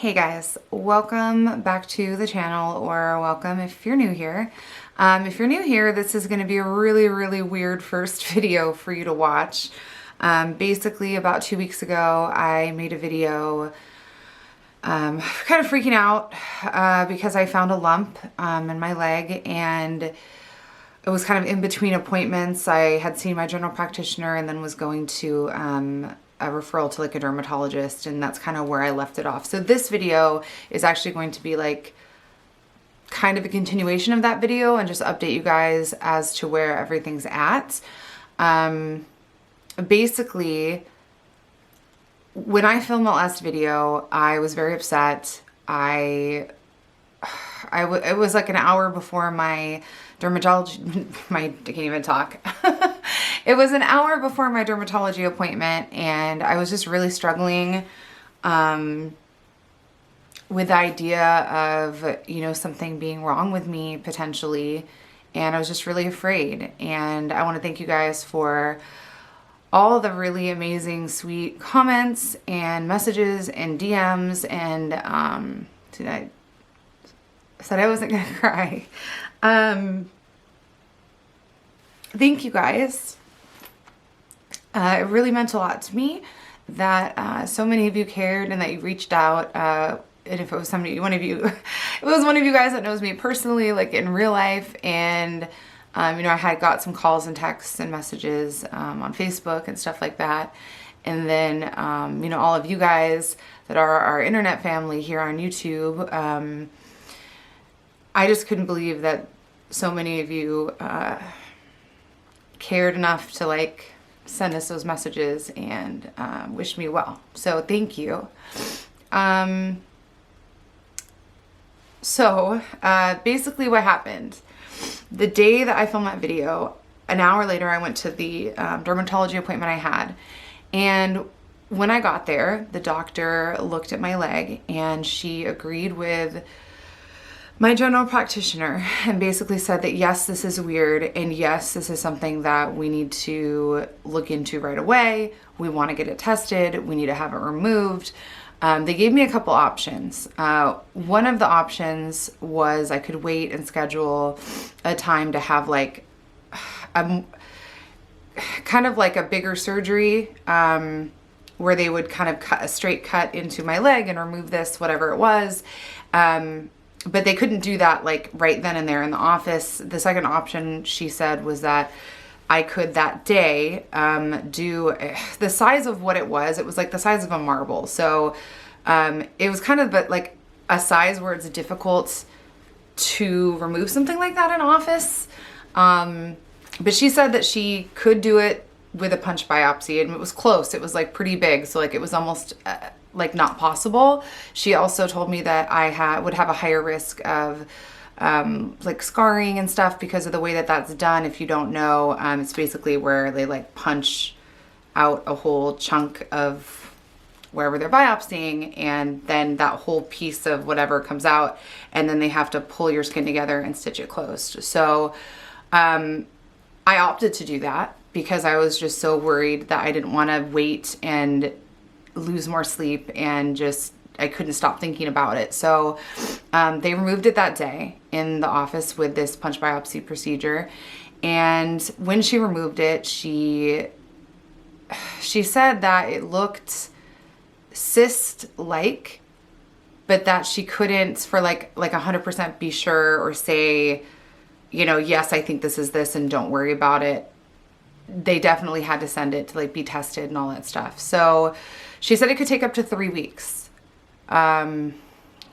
Hey guys, welcome back to the channel, or welcome if you're new here. If you're new here, this is going to be a really weird first video for you to watch. Basically, about 2 weeks ago, I made a video kind of freaking out because I found a lump in my leg, and it was kind of in between appointments. I had seen my general practitioner and then was going to a referral to like a dermatologist, and that's kind of where I left it off. So this video is actually going to be like kind of a continuation of that video and just update you guys as to where everything's at. Basically, when I filmed the last video, I was very upset. It was like an hour before my dermatology, I can't even talk. It was an hour before my dermatology appointment, and I was just really struggling with the idea of, you know, something being wrong with me potentially, and I was just really afraid. And I want to thank you guys for all the really amazing, sweet comments and messages and DMs, and I said I wasn't gonna cry. Thank you guys. It really meant a lot to me that so many of you cared and that you reached out. And if it was somebody, one of you, it was one of you guys that knows me personally, like in real life. And, you know, I had got some calls and texts and messages on Facebook and stuff like that. And then, you know, all of you guys that are our internet family here on YouTube, I just couldn't believe that so many of you cared enough to like send us those messages and wish me well. So thank you. Basically what happened, the day that I filmed that video, an hour later I went to the dermatology appointment I had, and when I got there, the doctor looked at my leg and she agreed with my general practitioner and basically said that yes, this is weird, and yes, this is something that we need to look into right away. We want to get it tested. We need to have it removed. They gave me a couple options. One of the options was I could wait and schedule a time to have like kind of like a bigger surgery where they would kind of cut a straight cut into my leg and remove this, whatever it was. But they couldn't do that like right then and there in the office. The second option, she said, was that I could that day do the size of what it was. It was like the size of a marble. So it was kind of like a size where it's difficult to remove something like that in office. But she said that she could do it with a punch biopsy, and it was close. It was like pretty big. So like it was almost like not possible. She also told me that I would have a higher risk of like scarring and stuff because of the way that that's done. If you don't know, it's basically where they like punch out a whole chunk of wherever they're biopsying, and then that whole piece of whatever comes out, and then they have to pull your skin together and stitch it closed. So I opted to do that because I was just so worried that I didn't want to wait and lose more sleep, and just I couldn't stop thinking about it. So they removed it that day in the office with this punch biopsy procedure. And when she removed it, she said that it looked cyst-like, but that she couldn't for like 100% be sure or say, you know, yes, I think this is this and don't worry about it. They definitely had to send it to like be tested and all that stuff. So she said it could take up to 3 weeks,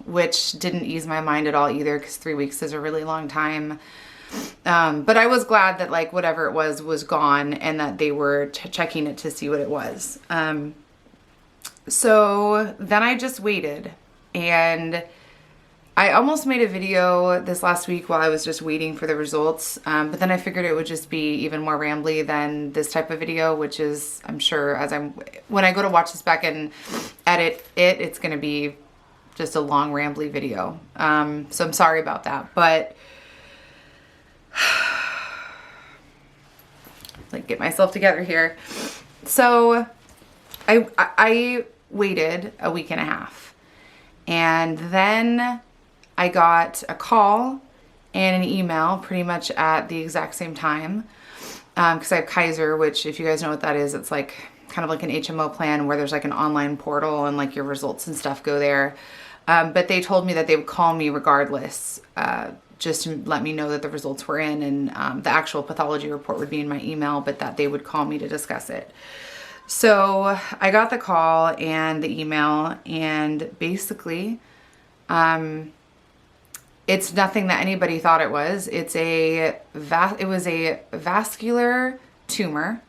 which didn't ease my mind at all either, because 3 weeks is a really long time. But I was glad that like whatever it was gone, and that they were checking it to see what it was. So then I just waited, and I almost made a video this last week while I was just waiting for the results, but then I figured it would just be even more rambly than this type of video, which is, I'm sure, when I go to watch this back and edit it, it's going to be just a long rambly video. So I'm sorry about that, but like get myself together here. So I waited a week and a half. And then I got a call and an email pretty much at the exact same time. Because I have Kaiser, which if you guys know what that is, it's like kind of like an HMO plan where there's like an online portal and like your results and stuff go there. But they told me that they would call me regardless, just to let me know that the results were in, and the actual pathology report would be in my email, but that they would call me to discuss it. So I got the call and the email, and basically, it's nothing that anybody thought it was. It was a vascular tumor,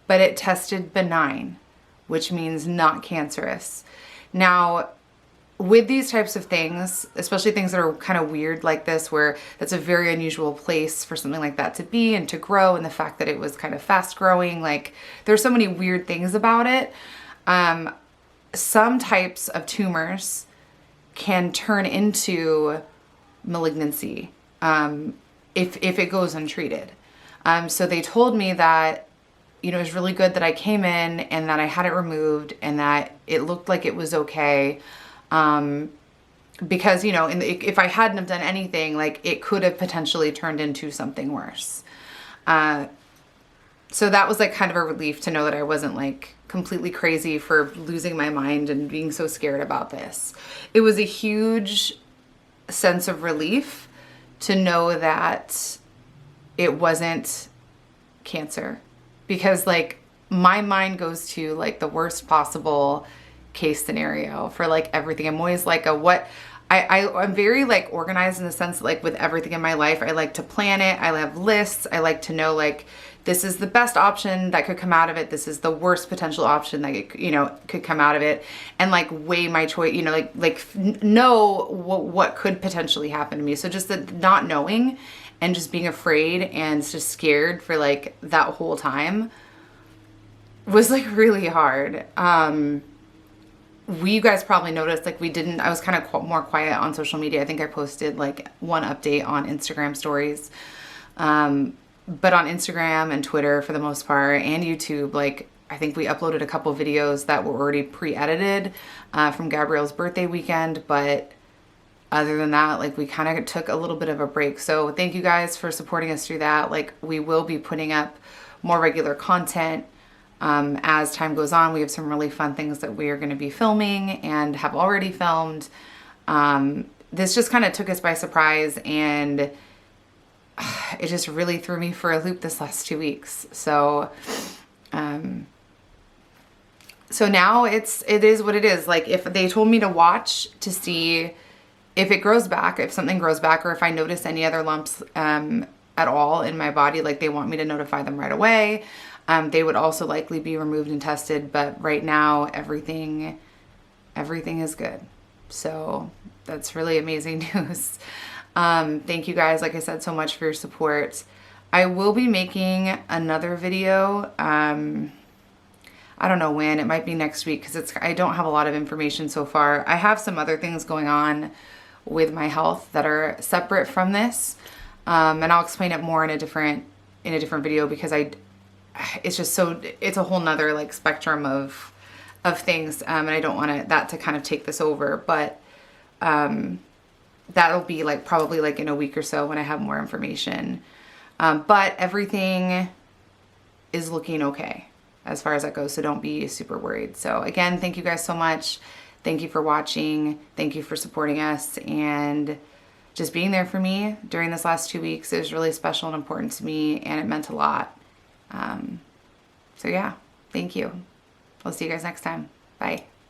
but it tested benign, which means not cancerous. Now, with these types of things, especially things that are kind of weird like this, where that's a very unusual place for something like that to be and to grow, and the fact that it was kind of fast growing, like there's so many weird things about it. Some types of tumors can turn into malignancy if it goes untreated. So they told me that, you know, it was really good that I came in and that I had it removed and that it looked like it was okay. Because, you know, if I hadn't have done anything, like it could have potentially turned into something worse. So that was like kind of a relief to know that I wasn't like completely crazy for losing my mind and being so scared about this. It was a huge sense of relief to know that it wasn't cancer, because like my mind goes to like the worst possible case scenario for like everything. I'm always like I'm very like organized in the sense that, like with everything in my life, I like to plan it. I have lists. I like to know like this is the best option that could come out of it. This is the worst potential option that could come out of it, and like weigh my choice. You know, know what could potentially happen to me. So just the not knowing and just being afraid and just scared for like that whole time was like really hard. You guys probably noticed, like I was kind of more quiet on social media. I think I posted like one update on Instagram stories. But on Instagram and Twitter for the most part, and YouTube, like I think we uploaded a couple videos that were already pre-edited from Gabrielle's birthday weekend. But other than that, like we kind of took a little bit of a break. So thank you guys for supporting us through that. Like we will be putting up more regular content as time goes on. We have some really fun things that we are going to be filming and have already filmed. This just kind of took us by surprise, and it just really threw me for a loop this last 2 weeks. So, so now it is what it is. Like if they told me to watch to see if it grows back, if something grows back, or if I notice any other lumps, at all in my body, like they want me to notify them right away. They would also likely be removed and tested, but right now everything is good. So that's really amazing news. Thank you guys, like I said, so much for your support. I will be making another video. I don't know when. It might be next week because I don't have a lot of information so far. I have some other things going on with my health that are separate from this. And I'll explain it more in a different video, because it's just it's a whole nother like spectrum of things. And I don't want that to kind of take this over, but, that'll be like probably like in a week or so when I have more information. But everything is looking okay as far as that goes. So don't be super worried. So again, thank you guys so much. Thank you for watching. Thank you for supporting us and just being there for me during this last 2 weeks. It was really special and important to me, and it meant a lot. So yeah, thank you. I'll see you guys next time. Bye.